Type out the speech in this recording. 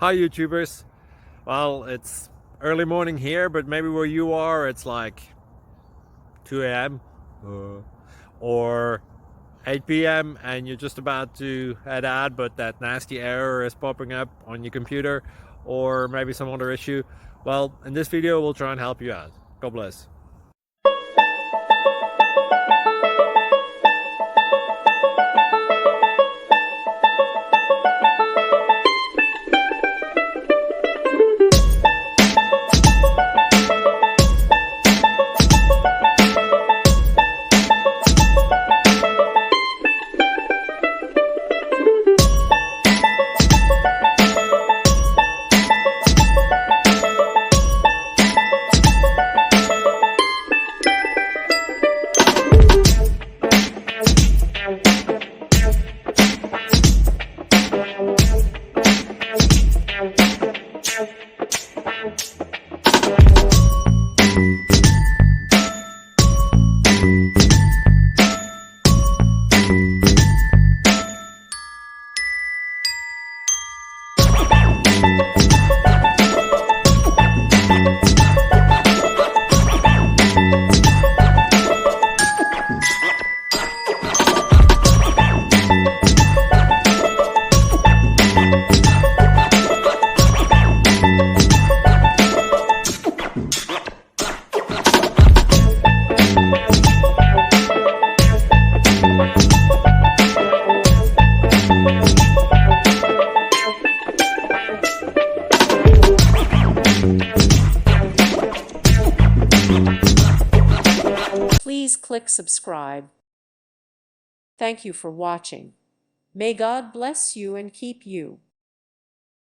Hi YouTubers. Well, it's early morning here, but maybe where you are it's like 2 a.m. Or 8 p.m. and you're just about to head out, but that nasty error is popping up on your computer, or maybe some other issue. Well, in this video we'll try and help you out. God bless. Please click subscribe. Thank you for watching. May God bless you and keep you.